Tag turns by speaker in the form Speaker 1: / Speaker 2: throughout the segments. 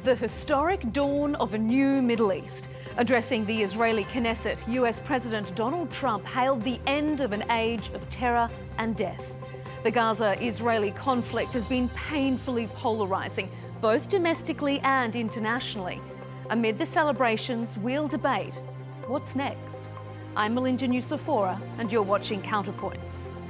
Speaker 1: The historic dawn of a new Middle East. Addressing the Israeli Knesset, US President Donald Trump hailed the end of an age of terror and death. The Gaza-Israeli conflict has been painfully polarising, both domestically and internationally. Amid the celebrations, we'll debate what's next. I'm Melinda Nusafora, and you're watching CounterPoints.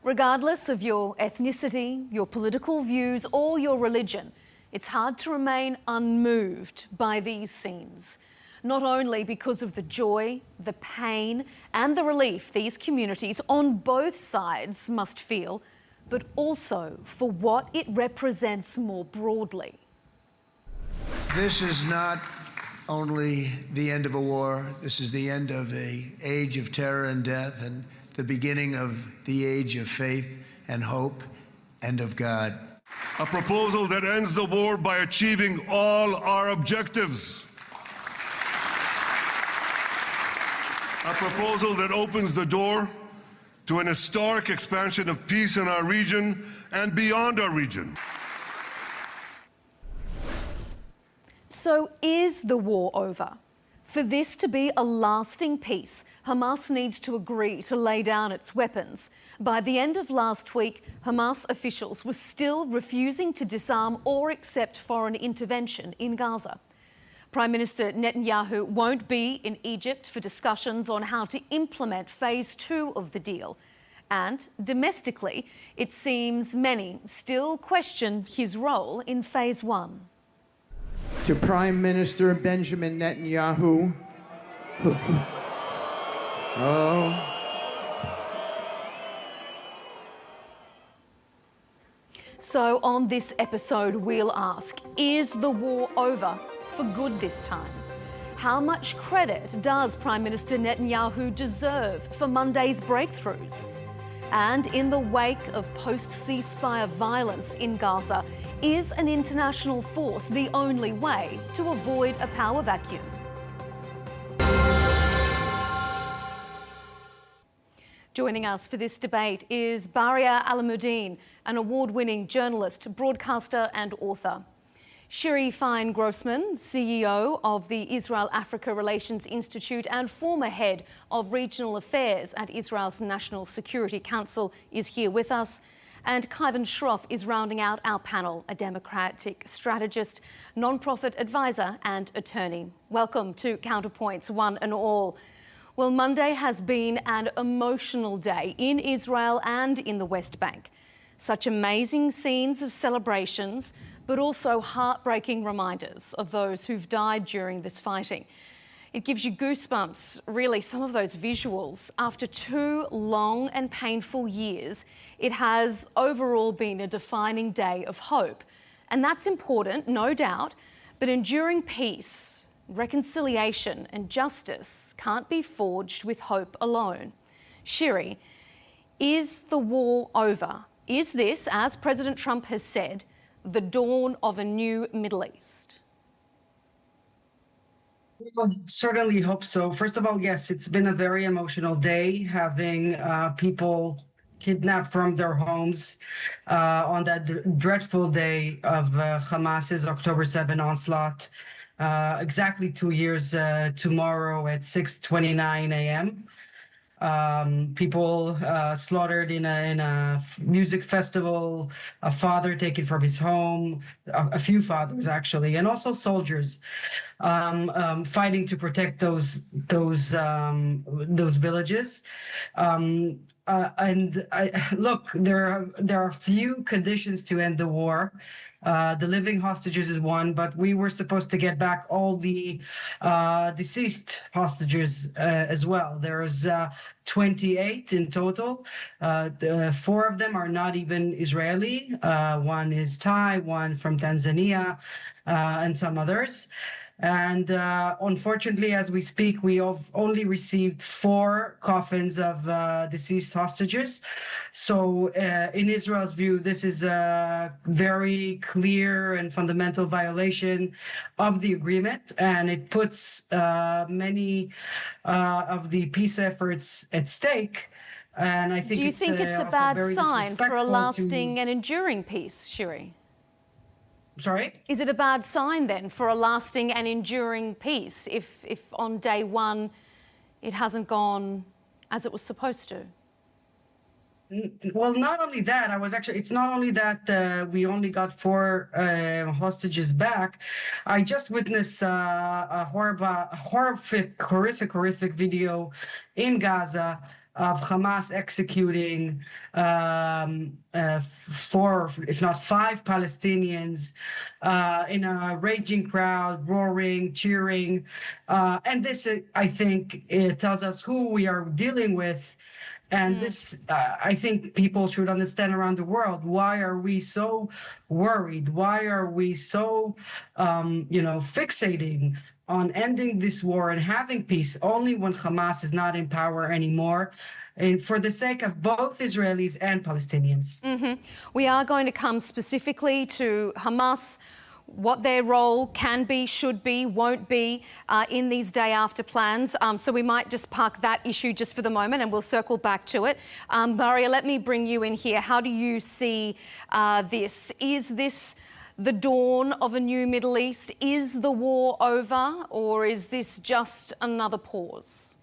Speaker 1: Regardless of your ethnicity, your political views, or your religion, it's hard to remain unmoved by these scenes. Not only because of the joy, the pain, and the relief these communities on both sides must feel, but also for what it represents more broadly.
Speaker 2: This is not only the end of a war, this is the end of an age of terror and death, and the beginning of the age of faith and hope and of God.
Speaker 3: A proposal that ends the war by achieving all our objectives. A proposal that opens the door to an historic expansion of peace in our region and beyond our region.
Speaker 1: So is the war over? For this to be a lasting peace, Hamas needs to agree to lay down its weapons. By the end of last week, Hamas officials were still refusing to disarm or accept foreign intervention in Gaza. Prime Minister Netanyahu won't be in Egypt for discussions on how to implement phase 2 of the deal. And domestically, it seems many still question his role in phase 1.
Speaker 4: To Prime Minister Benjamin Netanyahu,
Speaker 1: So on this episode, we'll ask, is the war over for good this time? How much credit does Prime Minister Netanyahu deserve for Monday's breakthroughs? And in the wake of post-ceasefire violence in Gaza, is an international force the only way to avoid a power vacuum? Joining us for this debate is Baria Alamuddin, an award-winning journalist, broadcaster and author. Shiri Fein Grossman, CEO of the Israel-Africa Relations Institute and former head of regional affairs at Israel's National Security Council, is here with us. And Kaivan Shroff is rounding out our panel, a democratic strategist, non-profit advisor and attorney. Welcome to CounterPoints, one and all. Well, Monday has been an emotional day in Israel and in the West Bank. Such amazing scenes of celebrations, but also heartbreaking reminders of those who've died during this fighting. It gives you goosebumps, really, some of those visuals. After 2 long and painful years, it has overall been a defining day of hope. And that's important, no doubt, but enduring peace, reconciliation and justice can't be forged with hope alone. Shiri, is the war over? Is this, as President Trump has said, the dawn of a new Middle East?
Speaker 5: Well, certainly hope so. First of all, yes, it's been a very emotional day, having people kidnapped from their homes on that dreadful day of Hamas's October 7 onslaught. Exactly 2 years tomorrow at 6:29 a.m. People slaughtered in a music festival, a father taken from his home, a few fathers actually, and also soldiers fighting to protect those villages. Look, there are few conditions to end the war. The living hostages is one, but we were supposed to get back all the deceased hostages as well. There's 28 in total. 4 of them are not even Israeli. One is Thai, one from Tanzania, and some others. And unfortunately, as we speak, we have only received 4 coffins of deceased hostages. So in Israel's view, this is a very clear and fundamental violation of the agreement, and it puts many of the peace efforts at stake. And I think
Speaker 1: Do you think it's a
Speaker 5: also
Speaker 1: bad
Speaker 5: very
Speaker 1: sign for a
Speaker 5: disrespectful
Speaker 1: lasting and enduring peace, Shiri?
Speaker 5: Sorry?
Speaker 1: Is it a bad sign then for a lasting and enduring peace if on day one it hasn't gone as it was supposed to?
Speaker 5: Well, not only that, it's not only that we only got 4 hostages back. I just witnessed a horrific video in Gaza of Hamas executing 4, if not 5 Palestinians in a raging crowd, roaring, cheering. And this, I think, it tells us who we are dealing with. And this, I think people should understand around the world, why are we so worried? Why are we so, fixating on ending this war and having peace only when Hamas is not in power anymore, and for the sake of both Israelis and Palestinians?
Speaker 1: We are going to come specifically to Hamas, what their role can be, should be, won't be in these day after plans. So we might just park that issue just for the moment and we'll circle back to it. Baria, let me bring you in here. How do you see this? Is this the dawn of a new Middle East? Is the war over, or is this just another pause?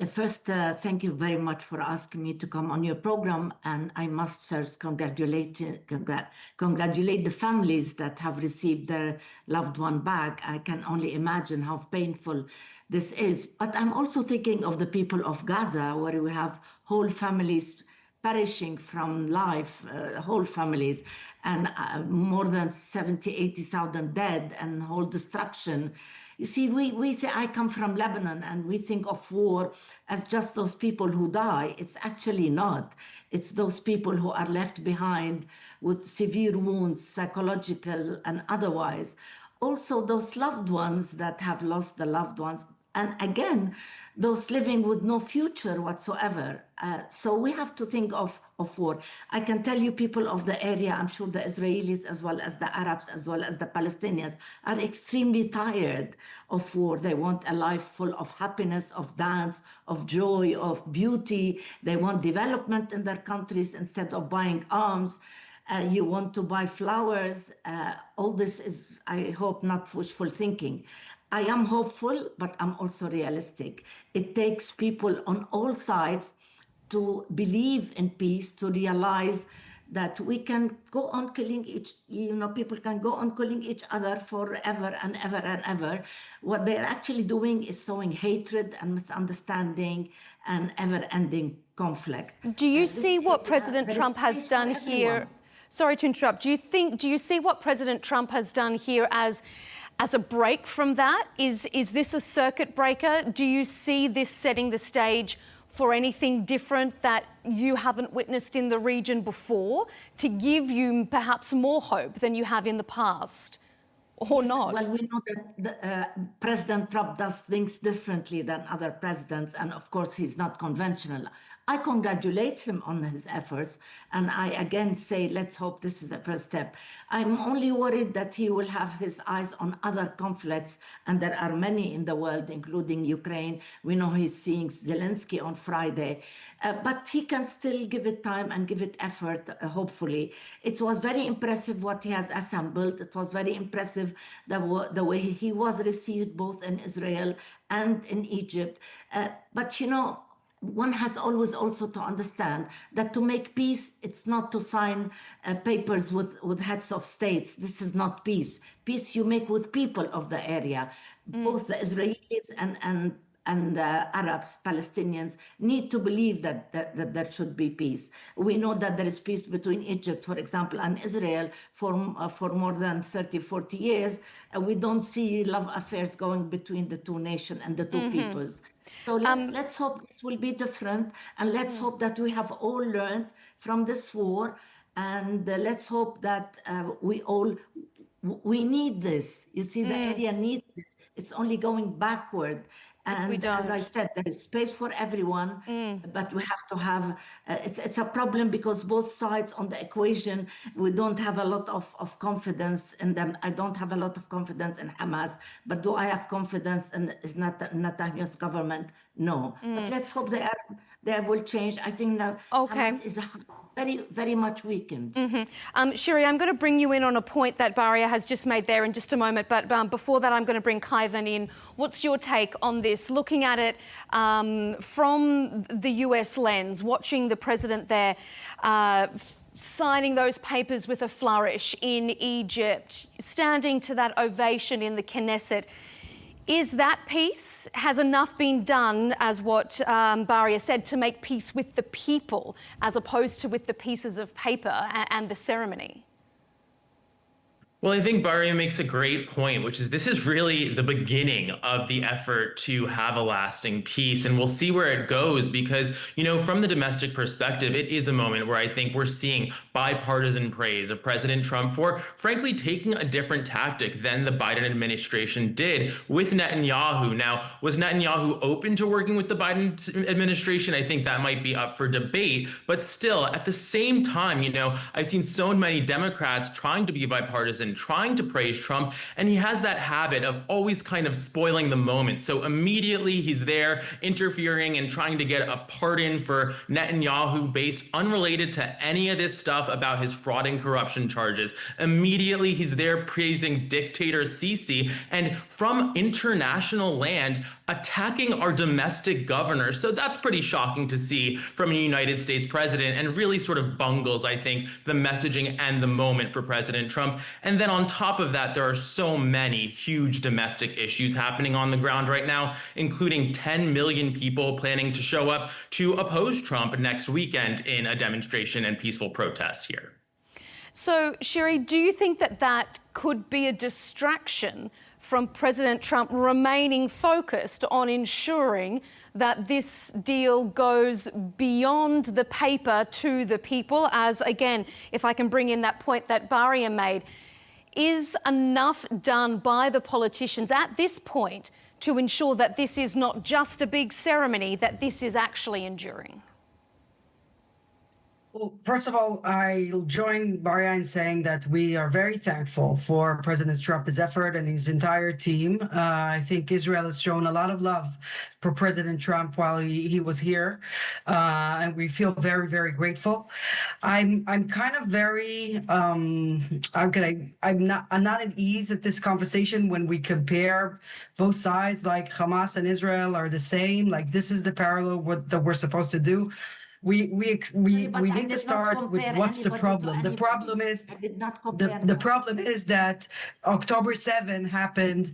Speaker 6: First, thank you very much for asking me to come on your program. And I must first congratulate the families that have received their loved one back. I can only imagine how painful this is. But I'm also thinking of the people of Gaza, where we have whole families perishing from life, whole families, and more than 80,000 dead and whole destruction. You see, we say, I come from Lebanon, and we think of war as just those people who die. It's actually not. It's those people who are left behind with severe wounds, psychological and otherwise. Also, those loved ones that have lost the loved ones. And again, those living with no future whatsoever. So we have to think of war. I can tell you, people of the area, I'm sure the Israelis as well as the Arabs as well as the Palestinians are extremely tired of war. They want a life full of happiness, of dance, of joy, of beauty. They want development in their countries instead of buying arms. You want to buy flowers. All this is, I hope, not wishful thinking. I am hopeful, but I'm also realistic. It takes people on all sides to believe in peace, to realize that we can go on killing people can go on killing each other forever and ever and ever. What they're actually doing is sowing hatred and misunderstanding and ever-ending conflict.
Speaker 1: Do you see what President Trump has done here? Sorry to interrupt. Do you see what President Trump has done here as a break from that? Is this a circuit breaker? Do you see this setting the stage for anything different that you haven't witnessed in the region before, to give you perhaps more hope than you have in the past, or not?
Speaker 6: Well, we know that President Trump does things differently than other presidents, and of course he's not conventional. I congratulate him on his efforts, and I again say, let's hope this is a first step. I'm only worried that he will have his eyes on other conflicts, and there are many in the world, including Ukraine. We know he's seeing Zelensky on Friday, but he can still give it time and give it effort, hopefully. It was very impressive what he has assembled. It was very impressive the way he was received both in Israel and in Egypt. But one has always also to understand that to make peace, it's not to sign papers with heads of states. This is not peace. Peace you make with people of the area. Both the Israelis and Arabs, Palestinians need to believe that there should be peace. We know that there is peace between Egypt, for example, and Israel for more than 30, 40 years. We don't see love affairs going between the two nations and the two peoples. So let's hope this will be different, and let's hope that we have all learned from this war, and let's hope that we all We need this. You see, the area needs this. It's only going backward. And as I said, there is space for everyone, but we have to have, it's a problem because both sides on the equation, we don't have a lot of confidence in them. I don't have a lot of confidence in Hamas, but do I have confidence in Netanyahu's government? No. But let's hope they will change. I think now Hamas is very, very much weakened.
Speaker 1: Shiri, I'm going to bring you in on a point that Baria has just made there in just a moment, but before that, I'm going to bring Kaivan in. What's your take on this? Looking at it from the US lens, watching the president there signing those papers with a flourish in Egypt, standing to that ovation in the Knesset. Is that peace? Has enough been done, as what Baria said, to make peace with the people as opposed to with the pieces of paper and the ceremony?
Speaker 7: Well, I think Baria makes a great point, which is this is really the beginning of the effort to have a lasting peace. And we'll see where it goes because, you know, from the domestic perspective, it is a moment where I think we're seeing bipartisan praise of President Trump for, frankly, taking a different tactic than the Biden administration did with Netanyahu. Now, was Netanyahu open to working with the Biden administration? I think that might be up for debate. But still, at the same time, you know, I've seen so many Democrats trying to be bipartisan, trying to praise Trump, and he has that habit of always kind of spoiling the moment. So immediately he's there interfering and trying to get a pardon for Netanyahu based unrelated to any of this stuff about his fraud and corruption charges. Immediately he's there praising dictator Sisi and from international land attacking our domestic governor. So that's pretty shocking to see from a United States president and really sort of bungles, I think, the messaging and the moment for President Trump. And then on top of that, there are so many huge domestic issues happening on the ground right now, including 10 million people planning to show up to oppose Trump next weekend in a demonstration and peaceful protests here.
Speaker 1: So, Shiri, do you think that that could be a distraction from President Trump remaining focused on ensuring that this deal goes beyond the paper to the people? As, again, if I can bring in that point that Baria made, is enough done by the politicians at this point to ensure that this is not just a big ceremony, that this is actually enduring?
Speaker 5: Well, first of all, I'll join Baria in saying that we are very thankful for President Trump's effort and his entire team. I think Israel has shown a lot of love for President Trump while he was here, and we feel very, very grateful. I'm kind of very I'm not at ease at this conversation when we compare both sides, like Hamas and Israel are the same. Like this is the parallel that we're supposed to do. We need to start with what's the problem. The problem is the problem is that October 7 happened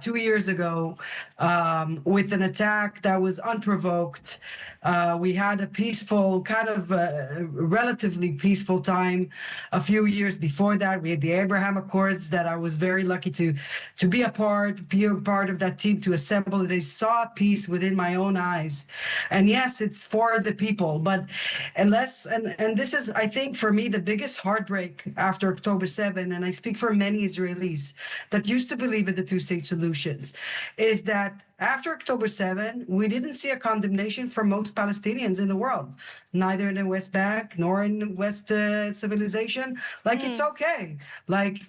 Speaker 5: 2 years ago with an attack that was unprovoked. We had a peaceful, kind of relatively peaceful time a few years before that. We had the Abraham Accords that I was very lucky to be a part of that team, to assemble it. I saw peace within my own eyes. And yes, it's for the people. But unless, and this is, I think, for me, the biggest heartbreak after October 7, and I speak for many Israelis that used to believe in the two-state solutions, is that after October 7, we didn't see a condemnation from most Palestinians in the world, neither in the West Bank nor in West civilization. Like, it's okay. Like,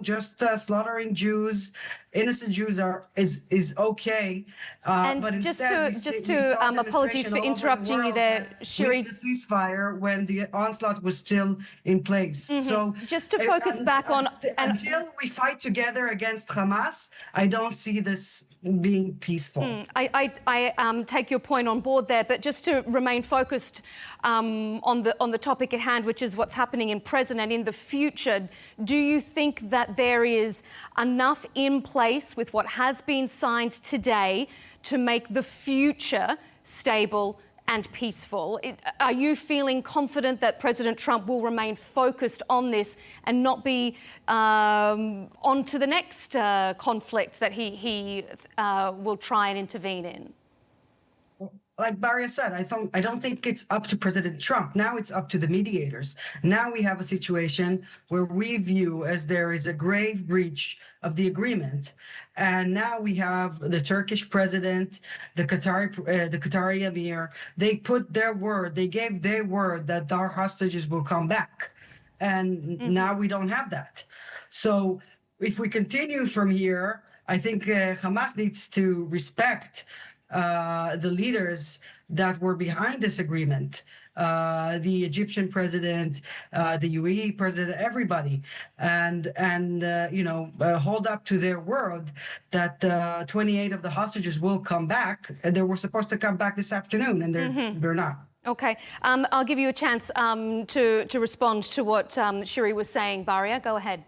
Speaker 5: just slaughtering Jews, innocent Jews is okay.
Speaker 1: And
Speaker 5: but
Speaker 1: just
Speaker 5: instead,
Speaker 1: to apologies for interrupting you there, Shiri.
Speaker 5: The ceasefire when the onslaught was still in place. So
Speaker 1: just to focus back on
Speaker 5: until we fight together against Hamas, I don't see this being peaceful.
Speaker 1: I take your point on board there, but just to remain focused on the topic at hand, which is what's happening in present and in the future, do you think that there is enough in place with what has been signed today to make the future stable and peaceful? Are you feeling confident that President Trump will remain focused on this and not be on to the next conflict that he will try and intervene in?
Speaker 5: like Baria said, I don't think it's up to President Trump. Now it's up to the mediators. Now we have a situation where we view as there is a grave breach of the agreement, and now we have the Turkish president, the Qatari emir. They put their word. They gave their word that our hostages will come back, and now we don't have that. So if we continue from here, I think Hamas needs to respect the leaders that were behind this agreement, the Egyptian president, the UAE president, everybody, and hold up to their word that 28 of the hostages will come back. They were supposed to come back this afternoon, and they're not.
Speaker 1: Okay, I'll give you a chance to respond to what Shiri was saying. Baria, go ahead.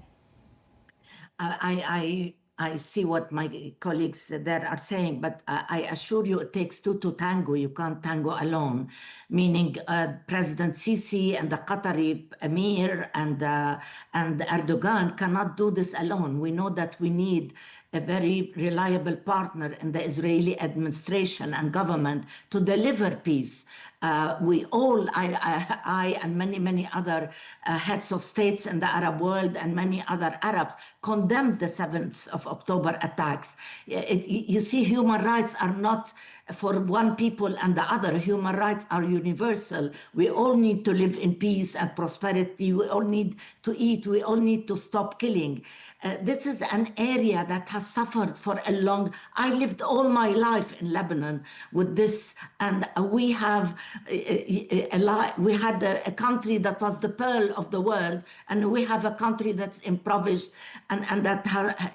Speaker 6: I see what my colleagues there are saying, but I assure you it takes two to tango. You can't tango alone, meaning President Sisi and the Qatari Emir and Erdogan cannot do this alone. We know that we need a very reliable partner in the Israeli administration and government to deliver peace. We all, I and many other heads of states in the Arab world and many other Arabs condemned the 7th of October attacks. You see, human rights are not for one people and the other. Human rights are universal. We all need to live in peace and prosperity. We all need to eat. We all need to stop killing. This is an area that has suffered for a long. I lived all my life in Lebanon with this, and we have we had a country that was the pearl of the world, and we have a country that's impoverished and that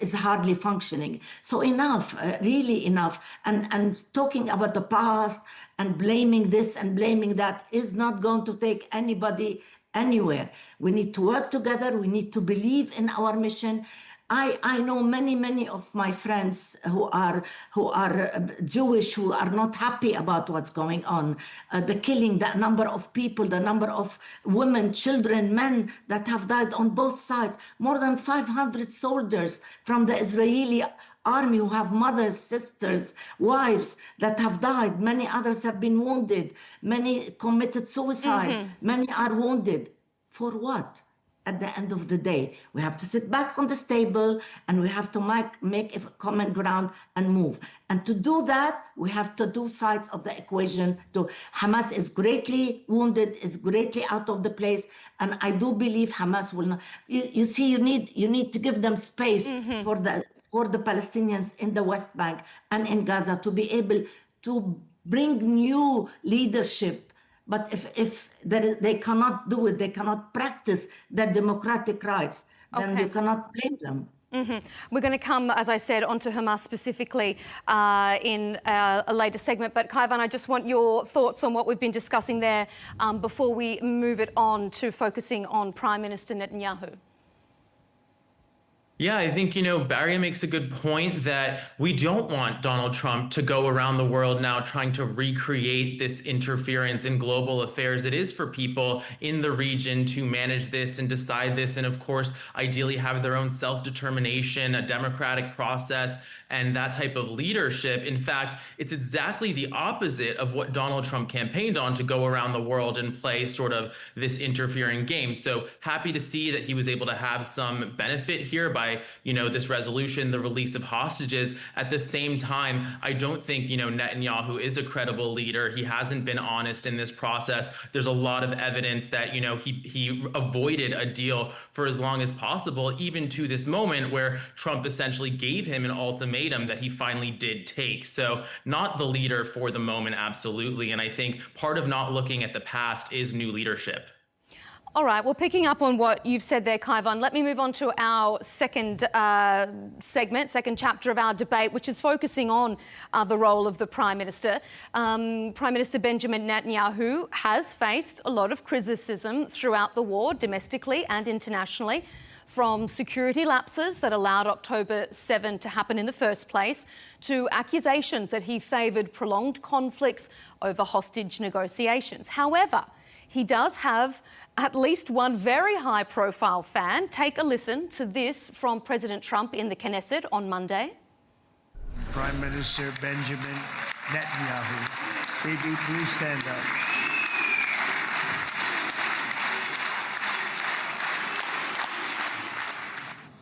Speaker 6: is hardly functioning. So enough, really enough. And talking about the past and blaming this and blaming that is not going to take anybody anywhere. We need to work together. We need to believe in our mission. I know many of my friends who are Jewish, who are not happy about what's going on. The killing, the number of people, the number of women, children, men that have died on both sides. More than 500 soldiers from the Israeli army who have mothers, sisters, wives that have died. Many others have been wounded. Many committed suicide. Many are wounded. For what? At the end of the day, we have to sit back on the table and we have to make a common ground and move. And to do that, we have to do sides of the equation. Hamas is greatly wounded, is greatly out of the place, and I do believe Hamas will not. You see, you need to give them space for the Palestinians in the West Bank and in Gaza to be able to bring new leadership. But if they cannot do it, they cannot practice their democratic rights, then you cannot blame them.
Speaker 1: We're going to come, as I said, onto Hamas specifically in a later segment. But Kaivan, I just want your thoughts on what we've been discussing there before we move it on to focusing on Prime Minister Netanyahu.
Speaker 7: Yeah, I think, Baria makes a good point that we don't want Donald Trump to go around the world now trying to recreate this interference in global affairs. It is for people in the region to manage this and decide this, and of course, ideally have their own self-determination, a democratic process, and that type of leadership. In fact, it's exactly the opposite of what Donald Trump campaigned on, to go around the world and play sort of this interfering game. So happy to see that he was able to have some benefit here by this resolution, the release of hostages. At the same time, I don't think, Netanyahu is a credible leader. He hasn't been honest in this process. There's a lot of evidence that, he avoided a deal for as long as possible, even to this moment where Trump essentially gave him an ultimatum that he finally did take. So not the leader for the moment, absolutely. And I think part of not looking at the past is new leadership.
Speaker 1: All right, well, picking up on what you've said there, Kaivan, let me move on to our second segment, second chapter of our debate, which is focusing on the role of the Prime Minister. Prime Minister Benjamin Netanyahu has faced a lot of criticism throughout the war, domestically and internationally, from security lapses that allowed October 7 to happen in the first place, to accusations that he favoured prolonged conflicts over hostage negotiations. However, he does have at least one very high-profile fan. Take a listen to this from President Trump in the Knesset on Monday.
Speaker 2: Prime Minister Benjamin Netanyahu Bibi, please stand up.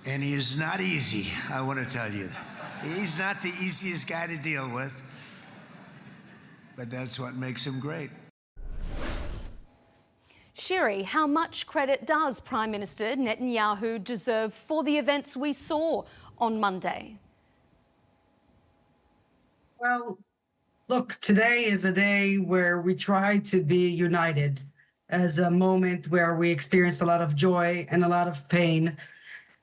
Speaker 2: And he is not easy, I want to tell you. He's not the easiest guy to deal with, but that's what makes him great.
Speaker 1: Shiri, how much credit does Prime Minister Netanyahu deserve for the events we saw on Monday?
Speaker 5: Well, look, today is a day where we try to be united, as a moment where we experience a lot of joy and a lot of pain.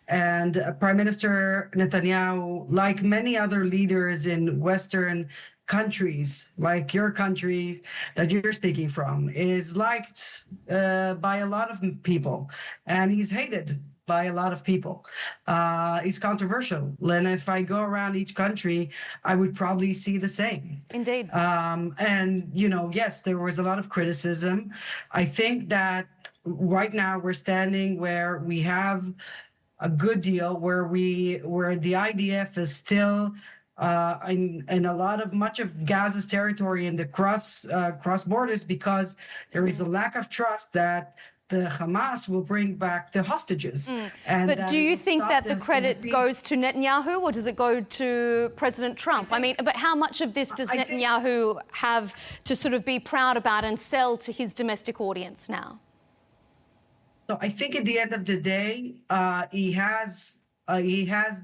Speaker 5: And Prime Minister Netanyahu, like many other leaders in Western countries, like your country that you're speaking from, is liked by a lot of people, and he's hated by a lot of people. He's controversial. And if I go around each country, I would probably see the same.
Speaker 1: Indeed.
Speaker 5: And, you know, yes, there was a lot of criticism. I think that right now we're standing where we have a good deal, where the IDF is still in a lot of much of Gaza's territory in the cross borders, because there is a lack of trust that the Hamas will bring back the hostages.
Speaker 1: But do you think that the credit goes to Netanyahu, or does it go to President Trump? I mean, but how much of this does Netanyahu have to sort of be proud about and sell to his domestic audience now?
Speaker 5: So I think at the end of the day, he has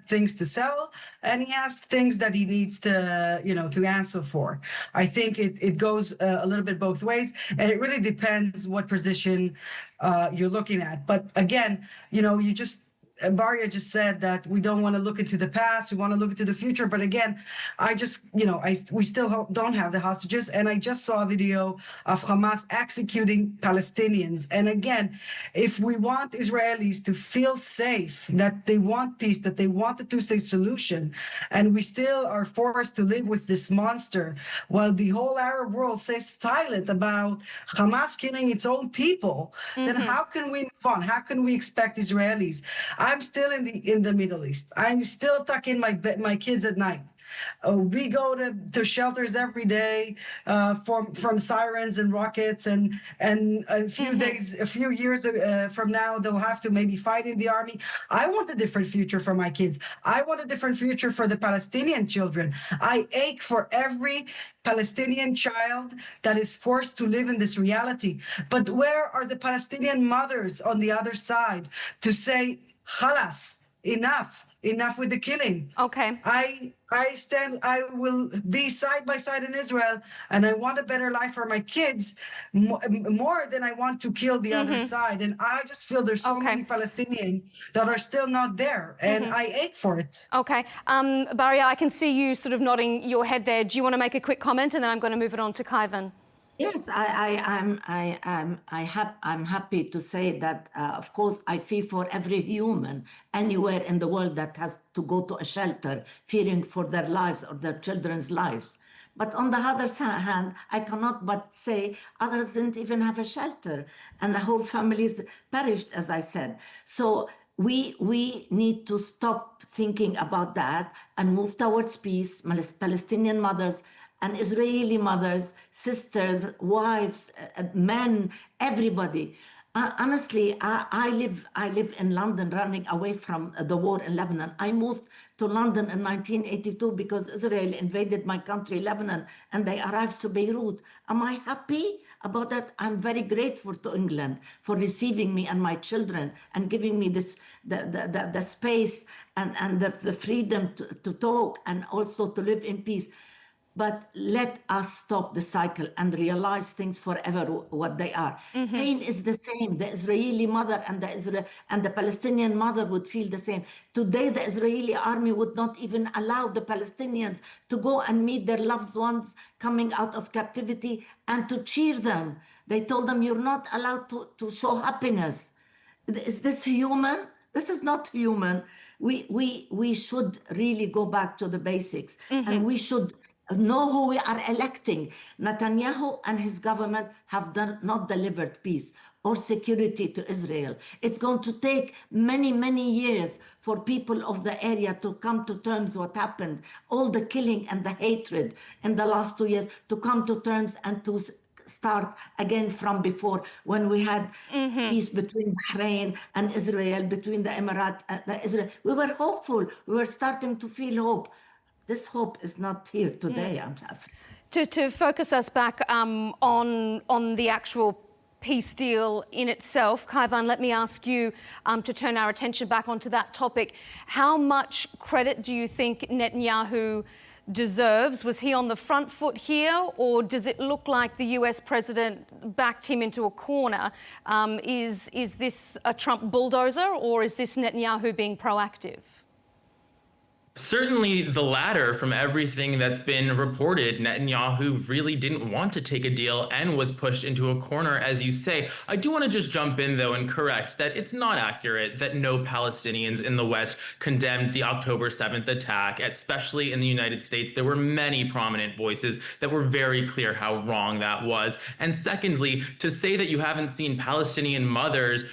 Speaker 5: things to sell, and he has things that he needs to, to answer for. I think it goes a little bit both ways, and it really depends what position you're looking at. But again, Baria just said that we don't want to look into the past, we want to look into the future. But again, we still don't have the hostages. And I just saw a video of Hamas executing Palestinians. And again, if we want Israelis to feel safe, that they want peace, that they want a two-state solution, and we still are forced to live with this monster while the whole Arab world stays silent about Hamas killing its own people, then how can we move on? How can we expect Israelis? I'm still in the Middle East. I'm still tucking my kids at night. We go to shelters every day from sirens and rockets, and a few years from now, they'll have to maybe fight in the army. I want a different future for my kids. I want a different future for the Palestinian children. I ache for every Palestinian child that is forced to live in this reality. But where are the Palestinian mothers on the other side to say, Khalas, enough with the killing?
Speaker 1: Okay.
Speaker 5: I will be side by side in Israel, and I want a better life for my kids more than I want to kill the other side. And I just feel there's so many Palestinians that are still not there, and I ache for it.
Speaker 1: Okay. Baria, I can see you sort of nodding your head there. Do you want to make a quick comment, and then I'm going to move it on to Kaivan?
Speaker 6: Yes, I'm happy to say that, of course, I feel for every human anywhere in the world that has to go to a shelter, fearing for their lives or their children's lives. But on the other hand, I cannot but say others didn't even have a shelter, and the whole families perished, as I said. So we need to stop thinking about that and move towards peace. Palestinian mothers and Israeli mothers, sisters, wives, men, everybody. Honestly, I live in London, running away from the war in Lebanon. I moved to London in 1982 because Israel invaded my country, Lebanon, and they arrived to Beirut. Am I happy about that? I'm very grateful to England for receiving me and my children and giving me this the space and the freedom to talk and also to live in peace. But let us stop the cycle and realize things forever what they are. Pain is the same. The Israeli mother and the Palestinian mother would feel the same. Today, the Israeli army would not even allow the Palestinians to go and meet their loved ones coming out of captivity and to cheer them. They told them, you're not allowed to show happiness. Is this human? This is not human. We should really go back to the basics, and we should know who we are electing. Netanyahu and his government have not delivered peace or security to Israel. It's going to take many, many years for people of the area to come to terms what happened, all the killing and the hatred in the last 2 years, to come to terms and to start again from before, when we had peace between Bahrain and Israel, between the Emirates and Israel. We were hopeful. We were starting to feel hope. This hope is not here today, I'm afraid.
Speaker 1: To focus us back on the actual peace deal in itself, Kaivan, let me ask you to turn our attention back onto that topic. How much credit do you think Netanyahu deserves? Was he on the front foot here, or does it look like the US president backed him into a corner? Is this a Trump bulldozer, or is this Netanyahu being proactive?
Speaker 7: Certainly the latter. From everything that's been reported, Netanyahu really didn't want to take a deal and was pushed into a corner, as you say. I do want to just jump in, though, and correct that it's not accurate that no Palestinians in the West condemned the October 7th attack, especially in the United States. There were many prominent voices that were very clear how wrong that was. And secondly, to say that you haven't seen Palestinian mothers,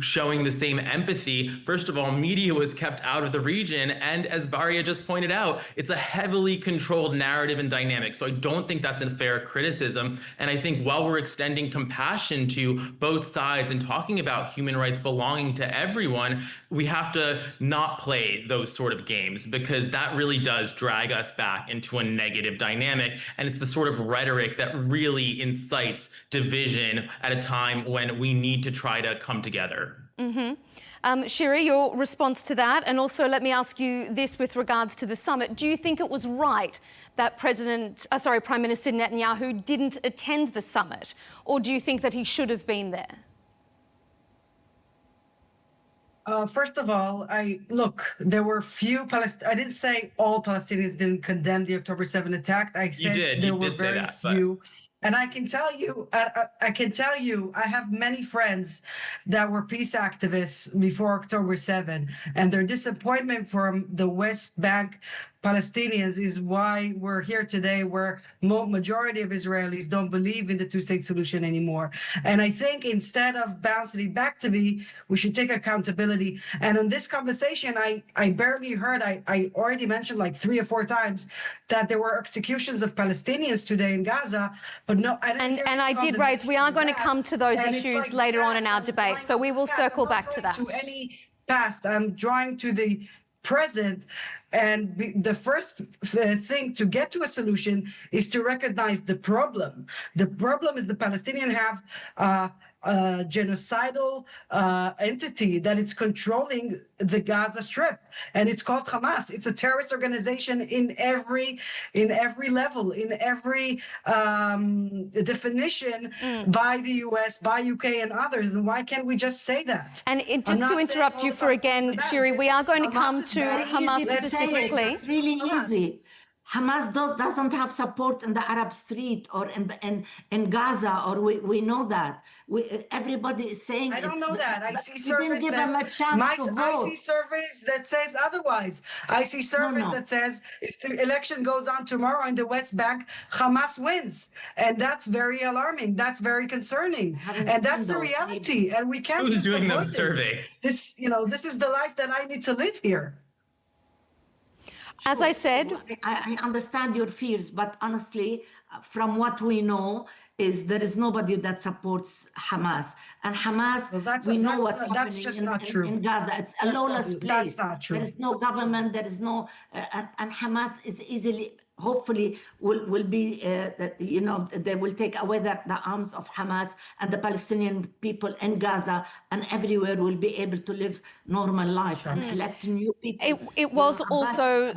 Speaker 7: showing the same empathy, first of all, media was kept out of the region, and as Baria just pointed out, it's a heavily controlled narrative and dynamic. So I don't think that's a fair criticism. And I think while we're extending compassion to both sides and talking about human rights belonging to everyone, we have to not play those sort of games, because that really does drag us back into a negative dynamic. And it's the sort of rhetoric that really incites division at a time when we need to try to come together. Shiri, your response to that, and also let me ask you this with regards to the summit. Do you think it was right that Prime Minister Netanyahu didn't attend the summit, or do you think that he should have been there?
Speaker 5: First of all, there were few I didn't say all Palestinians didn't condemn the October 7th attack. I said there were very few. And I can tell you, I have many friends that were peace activists before October 7, and their disappointment from the West Bank Palestinians is why we're here today, where majority of Israelis don't believe in the two-state solution anymore. And I think instead of bouncing it back to me, we should take accountability. And in this conversation, I barely heard, I already mentioned like 3 or 4 times that there were executions of Palestinians today in Gaza, but no, I didn't hear
Speaker 1: and I did raise, we are going to come to those issues later on in our debate, so we will circle back to that.
Speaker 5: To any past, I'm drawing to the present, and the first thing to get to a solution is to recognize the problem. The problem is the Palestinians have a genocidal entity that is controlling the Gaza Strip, and it's called Hamas. It's a terrorist organization in every level, in every definition by the US, by UK, and others. And why can't we just say that?
Speaker 1: And just to interrupt you for again, Shiri, we are going to come to Hamas specifically.
Speaker 6: It's really easy. Hamas doesn't have support in the Arab street or in Gaza, or we know that. Everybody is saying
Speaker 5: I don't know that. I see surveys
Speaker 6: didn't give them a chance to vote.
Speaker 5: I see surveys that says otherwise. I see surveys that says if the election goes on tomorrow in the West Bank, Hamas wins. And that's very alarming. That's very concerning. And that's the reality. And we can't
Speaker 7: Who's
Speaker 5: just
Speaker 7: doing the
Speaker 5: avoid it.
Speaker 7: survey?
Speaker 5: This is the life that I need to live here.
Speaker 1: As I said,
Speaker 6: I understand your fears, but honestly, from what we know, is there is nobody that supports Hamas. And Hamas, we know what's happening in Gaza. It's a lawless place.
Speaker 5: That's not true.
Speaker 6: There is no government, there is no, and Hamas is easily, hopefully will be, they will take away the arms of Hamas, and the Palestinian people in Gaza and everywhere will be able to live normal life and elect new people.
Speaker 1: It was also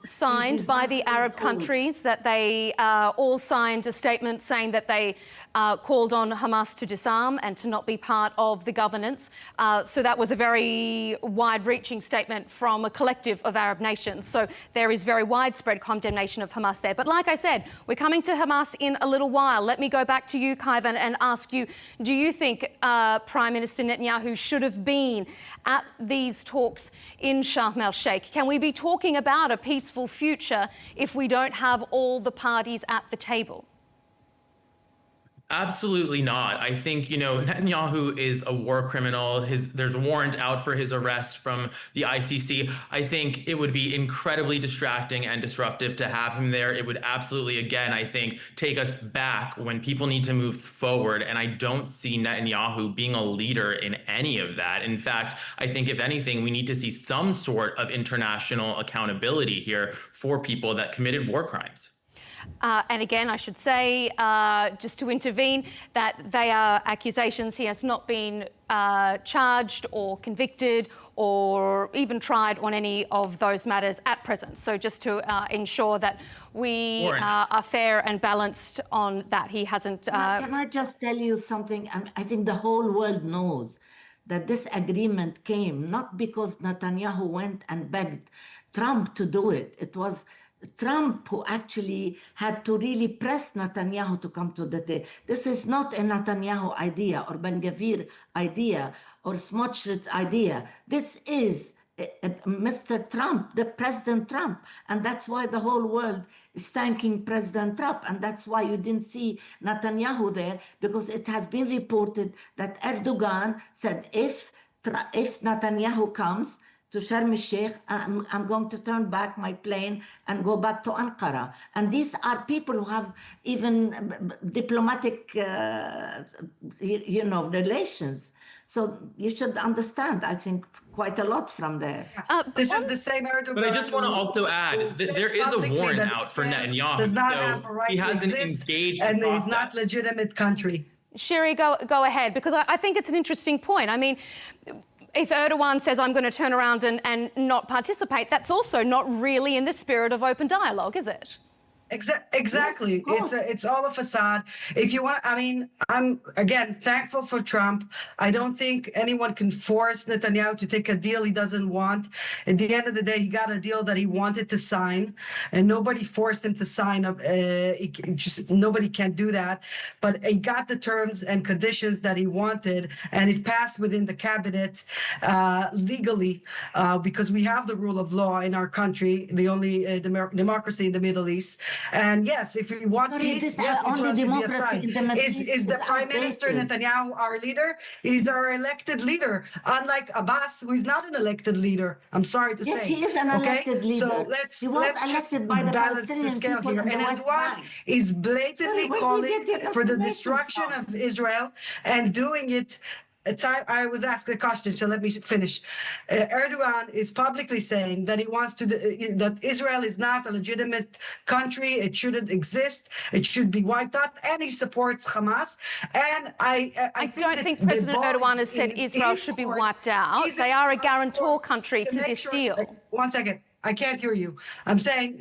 Speaker 1: signed by the Arab countries that they all signed a statement saying that they called on Hamas to disarm and to not be part of the governance. So that was a very wide-reaching statement from a collective of Arab nations. So there is very widespread condemnation accusation of Hamas there. But like I said, we're coming to Hamas in a little while. Let me go back to you, Kaivan, and ask you, do you think Prime Minister Netanyahu should have been at these talks in Sharm el-Sheikh? Can we be talking about a peaceful future if we don't have all the parties at the table?
Speaker 7: Absolutely not. I think, Netanyahu is a war criminal. There's a warrant out for his arrest from the ICC. I think it would be incredibly distracting and disruptive to have him there. It would absolutely, again, I think, take us back when people need to move forward. And I don't see Netanyahu being a leader in any of that. In fact, I think, if anything, we need to see some sort of international accountability here for people that committed war crimes.
Speaker 1: And again, I should say, just to intervene, that they are accusations. He has not been charged or convicted or even tried on any of those matters at present. So just to ensure that we are fair and balanced on that. He hasn't...
Speaker 6: Can I just tell you something? I think the whole world knows that this agreement came not because Netanyahu went and begged Trump to do it. It was Trump who actually had to really press Netanyahu to come to the table. This is not a Netanyahu idea or Ben Gvir idea or Smotrich idea. This is Mr. Trump, the President Trump. And that's why the whole world is thanking President Trump. And that's why you didn't see Netanyahu there, because it has been reported that Erdogan said, if Netanyahu comes to Sharm el-Sheikh, I'm going to turn back my plane and go back to Ankara. And these are people who have even diplomatic, relations. So you should understand, I think, quite a lot from there.
Speaker 5: This is the same Erdogan.
Speaker 7: But I just want to also add that there is a warrant out for Netanyahu.
Speaker 5: Does not have a right
Speaker 7: he hasn't
Speaker 5: to exist,
Speaker 7: engaged
Speaker 5: and
Speaker 7: the
Speaker 5: is not legitimate country.
Speaker 1: Shiri, go ahead, because I think it's an interesting point. I mean, if Erdogan says, I'm going to turn around and not participate, that's also not really in the spirit of open dialogue, is it?
Speaker 5: Exactly. It's all a facade. If you want, I'm again thankful for Trump. I don't think anyone can force Netanyahu to take a deal he doesn't want. At the end of the day, he got a deal that he wanted to sign, and nobody forced him to sign up. Nobody can do that. But he got the terms and conditions that he wanted, and it passed within the cabinet legally, because we have the rule of law in our country, the only democracy in the Middle East. And yes, if we want peace, yes, Israel should be assigned. Is the Prime Minister Netanyahu our leader? He's our elected leader, unlike Abbas, who is not an elected leader. I'm sorry to say.
Speaker 6: Yes, he is an elected leader.
Speaker 5: So let's just balance the scale here. And Erdogan is blatantly calling for the destruction of Israel and doing it. I was asked a question, so let me finish. Erdogan is publicly saying that he wants that Israel is not a legitimate country. It shouldn't exist. It should be wiped out, and he supports Hamas. And I
Speaker 1: don't think President Erdogan has said Israel should be wiped out. They are a guarantor country to this deal.
Speaker 5: One second, I can't hear you. I'm saying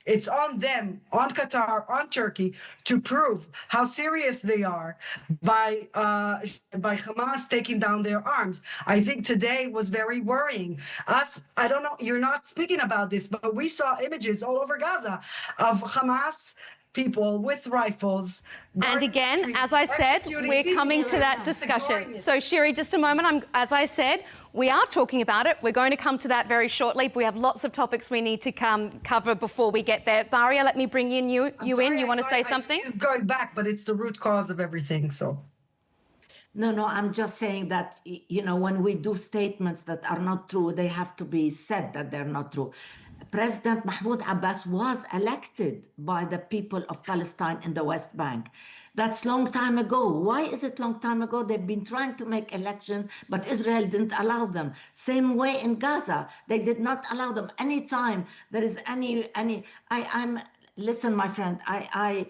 Speaker 5: it's on them, on Qatar, on Turkey, to prove how serious they are by Hamas taking down their arms. I think today was very worrying. I don't know, you're not speaking about this, but we saw images all over Gaza of Hamas people with rifles.
Speaker 1: And again, as I said, we're coming to that discussion. So Shiri, just a moment. As I said, we are talking about it. We're going to come to that very shortly. But we have lots of topics we need to cover before we get there. Baria, let me bring in you in. You want to say something?
Speaker 5: Going back, but it's the root cause of everything. So.
Speaker 6: No, I'm just saying that, when we do statements that are not true, they have to be said that they're not true. President Mahmoud Abbas was elected by the people of Palestine in the West Bank. That's long time ago. Why is it long time ago? They've been trying to make election, but Israel didn't allow them. Same way in Gaza. They did not allow them. Anytime there is listen, my friend, my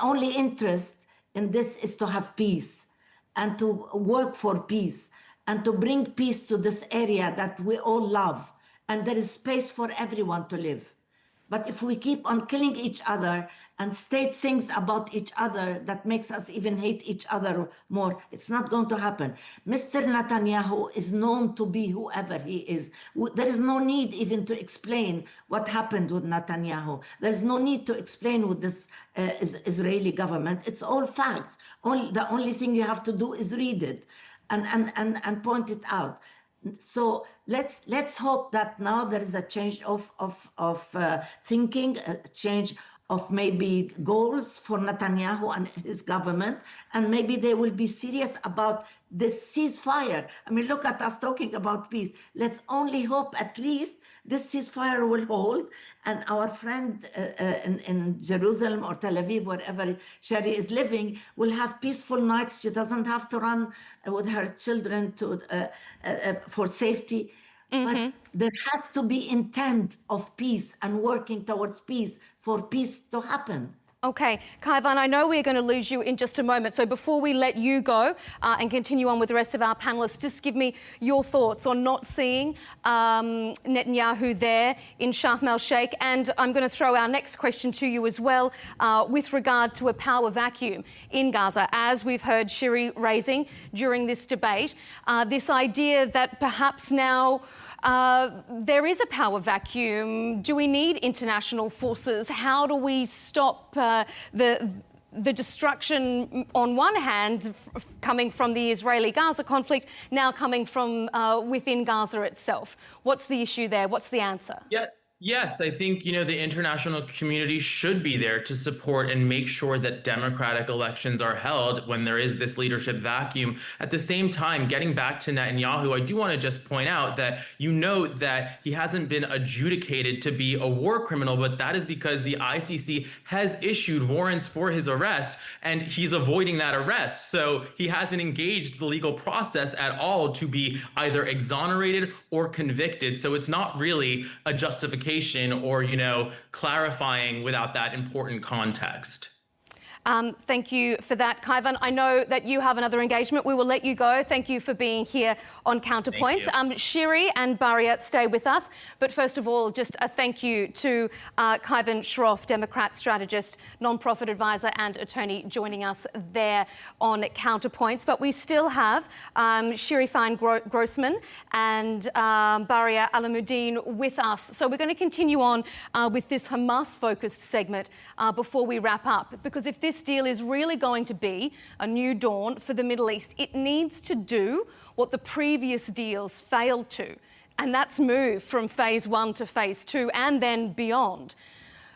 Speaker 6: only interest in this is to have peace and to work for peace and to bring peace to this area that we all love. And there is space for everyone to live. But if we keep on killing each other and state things about each other that makes us even hate each other more, it's not going to happen. Mr. Netanyahu is known to be whoever he is. There is no need even to explain what happened with Netanyahu. There is no need to explain with this Israeli government. It's all facts. The only thing you have to do is read it and point it out. So let's hope that now there is a change of thinking, a change of maybe goals for Netanyahu and his government, and maybe they will be serious about this ceasefire. I mean, look at us talking about peace. Let's only hope at least this ceasefire will hold, and our friend in Jerusalem or Tel Aviv, wherever Shiri is living, will have peaceful nights. She doesn't have to run with her children for safety. But there has to be intent of peace and working towards peace for peace to happen.
Speaker 1: Okay, Kaivan, I know we're going to lose you in just a moment. So before we let you go and continue on with the rest of our panellists, just give me your thoughts on not seeing Netanyahu there in Sharm el-Sheikh. And I'm going to throw our next question to you as well with regard to a power vacuum in Gaza, as we've heard Shiri raising during this debate, this idea that perhaps now there is a power vacuum. Do we need international forces? How do we stop the destruction on one hand coming from the Israeli-Gaza conflict, now coming from within Gaza itself? What's the issue there? What's the answer?
Speaker 7: Yes, I think, the international community should be there to support and make sure that democratic elections are held when there is this leadership vacuum. At the same time, getting back to Netanyahu, I do want to just point out that you note that he hasn't been adjudicated to be a war criminal, but that is because the ICC has issued warrants for his arrest, and he's avoiding that arrest. So he hasn't engaged the legal process at all to be either exonerated or convicted. So it's not really a justification or, clarifying without that important context.
Speaker 1: Thank you for that, Kaivan. I know that you have another engagement. We will let you go. Thank you for being here on CounterPoints. Shiri and Baria, stay with us. But first of all, just a thank you to Kaivan Shroff, Democrat strategist, non-profit advisor and attorney, joining us there on CounterPoints. But we still have Shiri Fein Grossman and Baria Alamuddin with us. So we're going to continue on with this Hamas-focused segment before we wrap up, because if this deal is really going to be a new dawn for the Middle East, it needs to do what the previous deals failed to, and that's move from phase 1 to phase 2 and then beyond.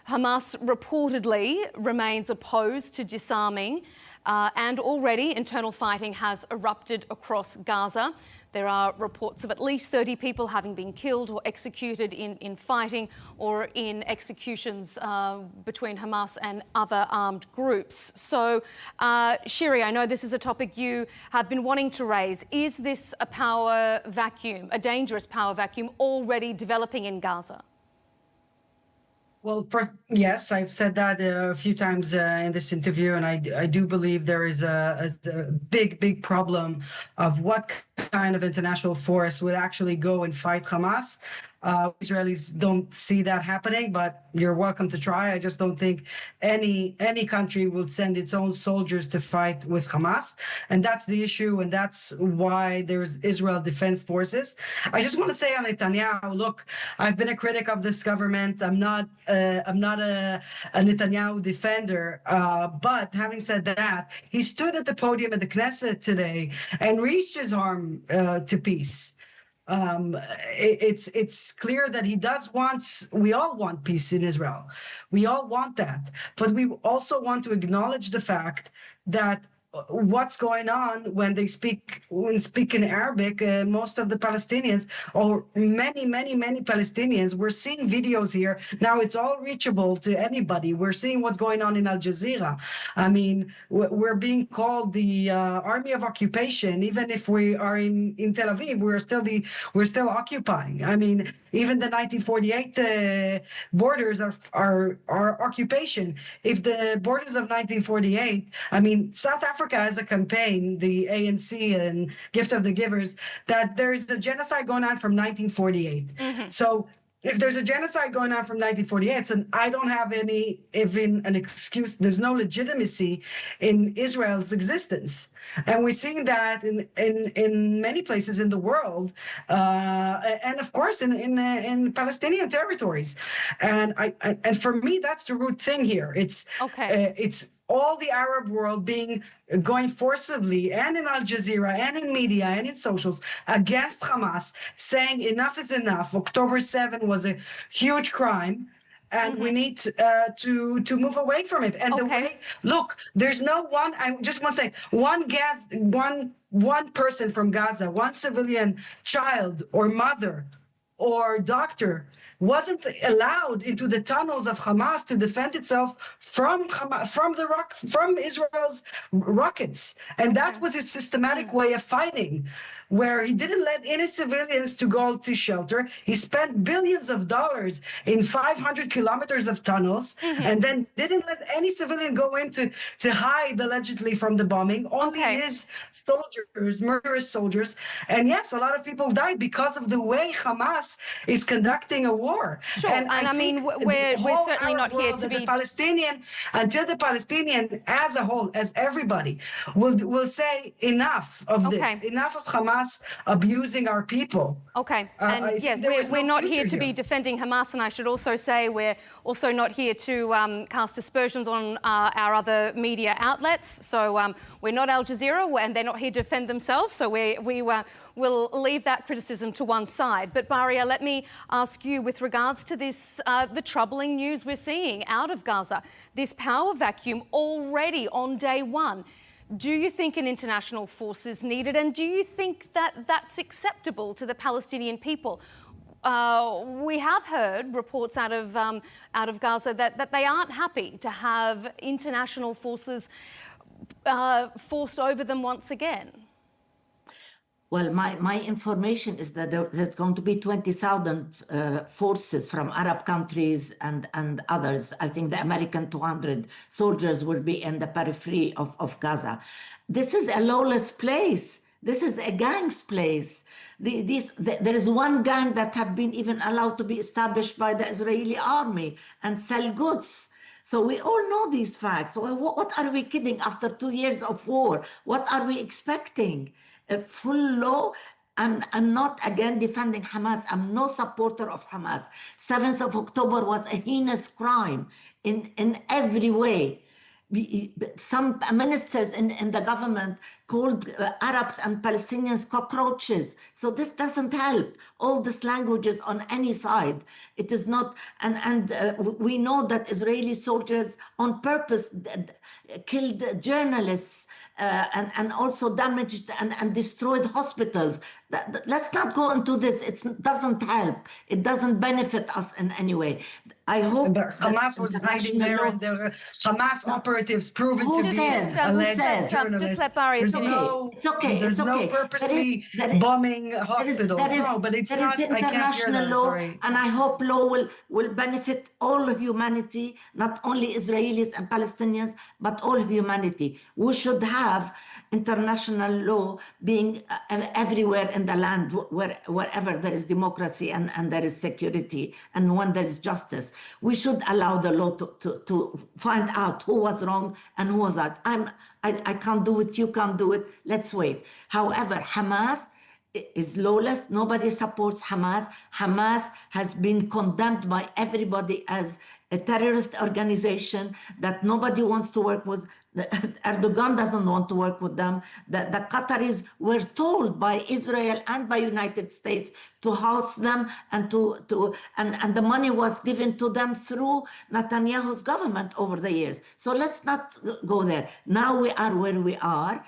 Speaker 1: Hamas reportedly remains opposed to disarming, and already internal fighting has erupted across Gaza. There are reports of at least 30 people having been killed or executed in fighting or in executions between Hamas and other armed groups. So, Shiri, I know this is a topic you have been wanting to raise. Is this a power vacuum, a dangerous power vacuum, already developing in Gaza?
Speaker 5: Well, yes, I've said that a few times in this interview, and I do believe there is a big problem of what kind of international force would actually go and fight Hamas. Israelis don't see that happening, but you're welcome to try. I just don't think any country will send its own soldiers to fight with Hamas, and that's the issue, and that's why there's Israel Defense Forces. I just want to say on Netanyahu, look, I've been a critic of this government. I'm not a Netanyahu defender, but having said that, he stood at the podium at the Knesset today and reached his arm to peace. It's clear that he does want, we all want peace in Israel. We all want that. But we also want to acknowledge the fact that what's going on when they speak in Arabic, most of the Palestinians, or many Palestinians, we're seeing videos here. Now it's all reachable to anybody. We're seeing what's going on in Al Jazeera. I mean, we're being called the army of occupation. Even if we are in Tel Aviv, we're still occupying. I mean, even the 1948 borders are occupation. If the borders of 1948, I mean, South Africa has a campaign, the ANC and Gift of the Givers, that there is a genocide going on from 1948. So if there's a genocide going on from 1948, and I don't have even an excuse. There's no legitimacy in Israel's existence, and we're seeing that in many places in the world, and of course in Palestinian territories. And and for me, that's the root thing here. It's all the Arab world going forcibly, and in Al Jazeera and in media and in socials, against Hamas, saying enough is enough. October 7 was a huge crime, and we need to move away from it. And the way, look, there's no one. I just want to say, one person from Gaza, one civilian child or mother or doctor wasn't allowed into the tunnels of Hamas to defend itself from Israel's rockets. And that was his systematic way of fighting, where he didn't let any civilians to go to shelter. He spent billions of dollars in 500 kilometers of tunnels, and then didn't let any civilian go in to hide allegedly from the bombing. Only his soldiers, murderous soldiers. And yes, a lot of people died because of the way Hamas is conducting a war.
Speaker 1: Sure, and I mean, we're certainly not here to be...
Speaker 5: Until the Palestinian as a whole, as everybody, will say enough of this, enough of Hamas abusing our people.
Speaker 1: Okay, and yeah, we're not here to be defending Hamas, and I should also say we're also not here to cast aspersions on our other media outlets. So we're not Al Jazeera, and they're not here to defend themselves, so we'll leave that criticism to one side. But Baria, let me ask you, with regards to this, the troubling news we're seeing out of Gaza, this power vacuum already on day one. Do you think an international force is needed, and do you think that that's acceptable to the Palestinian people? We have heard reports out of Gaza that they aren't happy to have international forces forced over them once again.
Speaker 6: Well, my information is that there's going to be 20,000 forces from Arab countries and others. I think the American 200 soldiers will be in the periphery of Gaza. This is a lawless place. This is a gang's place. There is one gang that have been even allowed to be established by the Israeli army and sell goods. So we all know these facts. So what are we kidding? After 2 years of war, what are we expecting? A full law? I'm not again defending Hamas. I'm no supporter of Hamas. 7th of October was a heinous crime in every way. Some ministers in the government called Arabs and Palestinians cockroaches. So this doesn't help. All these languages on any side. It is not, and we know that Israeli soldiers on purpose killed journalists and also damaged and destroyed hospitals. Let's not go into this. It doesn't help. It doesn't benefit us in any way. I hope
Speaker 5: Hamas was hiding there, and there were Hamas operatives proven to be alleged journalists.
Speaker 1: Just let Baria finish.
Speaker 6: It's okay.
Speaker 5: There's no purposely bombing hospitals. No, but it's not.
Speaker 6: There is international law, and I hope law will benefit all humanity, not only Israelis and Palestinians, but all humanity. We should have international law being everywhere in the land, wherever there is democracy and there is security, and when there is justice. We should allow the law to find out who was wrong and who was not. I can't do it, you can't do it, let's wait. However, Hamas is lawless. Nobody supports Hamas. Hamas has been condemned by everybody as a terrorist organization that nobody wants to work with. Erdogan doesn't want to work with them. The Qataris were told by Israel and by United States to house them and and the money was given to them through Netanyahu's government over the years. So let's not go there. Now we are where we are.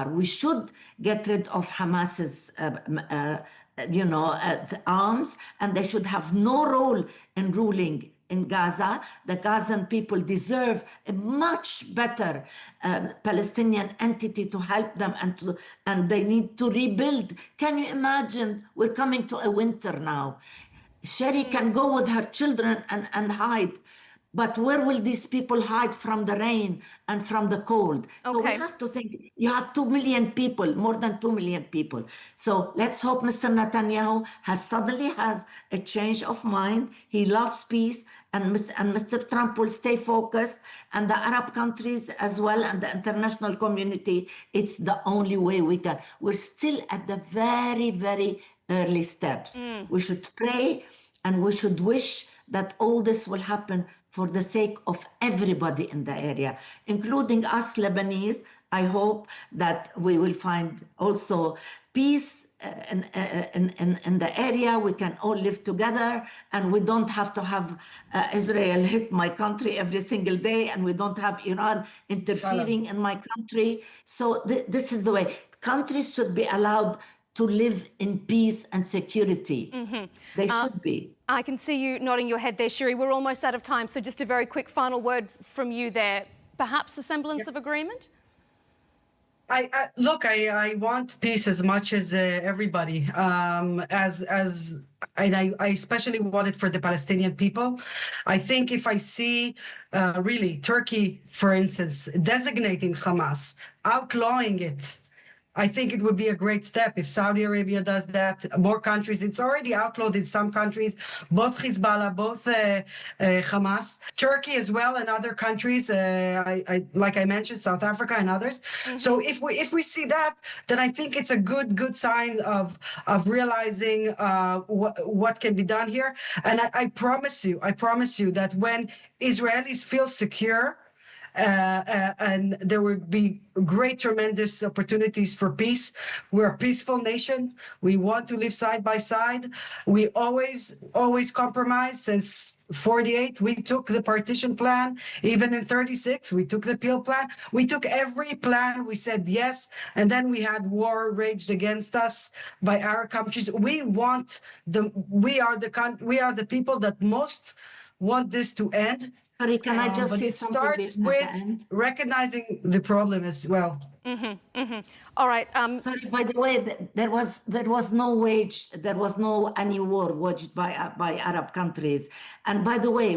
Speaker 6: We should get rid of Hamas's arms, and they should have no role in ruling in Gaza. The Gazan people deserve a much better Palestinian entity to help them, and they need to rebuild. Can you imagine? We're coming to a winter now. Shiri can go with her children and hide. But where will these people hide from the rain and from the cold? So we
Speaker 1: Okay.
Speaker 6: have to think, you have 2 million people, more than 2 million people. So let's hope Mr. Netanyahu suddenly has a change of mind. He loves peace, and Mr. Trump will stay focused, and the Arab countries as well, and the international community. It's the only way we can. We're still at the very, very early steps. We should pray and we should wish that all this will happen for the sake of everybody in the area, including us Lebanese. I hope that we will find also peace in the area. We can all live together, and we don't have to have Israel hit my country every single day, and we don't have Iran interfering in my country. So this is the way. Countries should be allowed to live in peace and security. They should be.
Speaker 1: I can see you nodding your head there, Shiri. We're almost out of time, so just a very quick final word from you there. Perhaps a semblance of agreement?
Speaker 5: I want peace as much as everybody. And I especially want it for the Palestinian people. I think if I see really Turkey, for instance, designating Hamas, outlawing it, I think it would be a great step if Saudi Arabia does that. More countries, it's already outlawed in some countries, both Hezbollah, both Hamas, Turkey as well, and other countries, like I mentioned, South Africa and others. So if we see that, then I think it's a good sign of realizing what can be done here. And I promise you that when Israelis feel secure, and there will be great, tremendous opportunities for peace. We're a peaceful nation. We want to live side by side. We always compromise. Since 48, we took the partition plan. Even in 36, we took the Peel plan. We took every plan. We said yes, and then we had war raged against us by Arab countries. We are the people that most want this to end.
Speaker 6: Sorry, can I just
Speaker 5: but
Speaker 6: say
Speaker 5: it
Speaker 6: something
Speaker 5: starts
Speaker 6: at the
Speaker 5: with
Speaker 6: end?
Speaker 5: recognizing the problem as well.
Speaker 1: All right.
Speaker 6: Sorry, by the way, there was no any war waged by Arab countries. And by the way,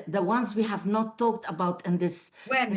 Speaker 6: the ones we have not talked about in this
Speaker 5: When?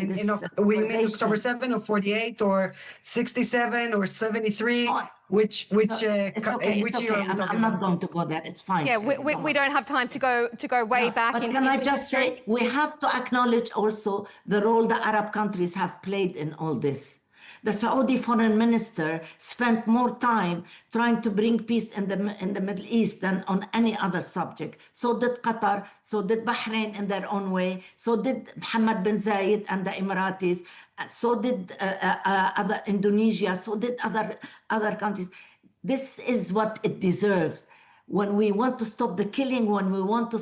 Speaker 5: We mean October 7 or 48 or 67 or 73? Which
Speaker 6: it's okay. It's
Speaker 5: year
Speaker 6: okay.
Speaker 5: are we talking
Speaker 6: I'm not
Speaker 5: about?
Speaker 6: going to go there. It's fine.
Speaker 1: Yeah, we don't have time to go way back
Speaker 6: But
Speaker 1: into
Speaker 6: can I
Speaker 1: into
Speaker 6: just
Speaker 1: history.
Speaker 6: say, we have to acknowledge also the role the Arab countries have played in all this. The Saudi foreign minister spent more time trying to bring peace in the Middle East than on any other subject. So did Qatar, so did Bahrain in their own way, so did Mohammed bin Zayed and the Emiratis, so did other Indonesia, so did other countries. This is what it deserves. When we want to stop the killing, when we want to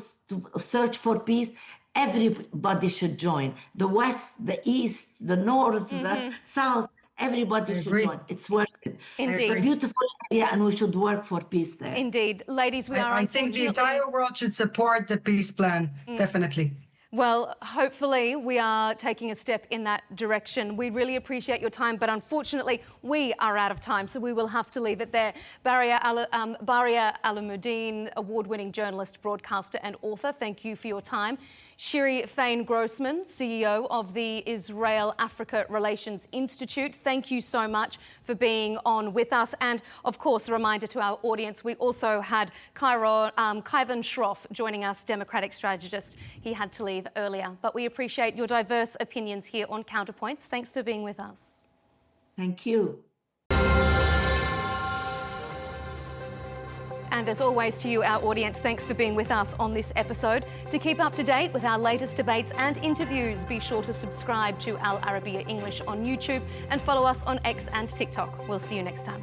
Speaker 6: search for peace, everybody should join. The West, the East, the North, the South, everybody should join. It's worth it.
Speaker 1: Indeed.
Speaker 6: It's a beautiful area, and we should work for peace there.
Speaker 1: Indeed. Ladies, we are
Speaker 5: I think the entire world should support the peace plan, definitely.
Speaker 1: Well, hopefully we are taking a step in that direction. We really appreciate your time, but unfortunately we are out of time, so we will have to leave it there. Baria Alamuddin, award-winning journalist, broadcaster and author, thank you for your time. Shiri Fein Grossman, CEO of the Israel-Africa Relations Institute, thank you so much for being on with us. And of course, a reminder to our audience, we also had Kaivan Shroff joining us, Democratic strategist. He had to leave earlier, but we appreciate your diverse opinions here on CounterPoints. Thanks for being with us.
Speaker 6: Thank you.
Speaker 1: And as always to you, our audience, thanks for being with us on this episode. To keep up to date with our latest debates and interviews, be sure to subscribe to Al Arabiya English on YouTube and follow us on X and TikTok. We'll see you next time.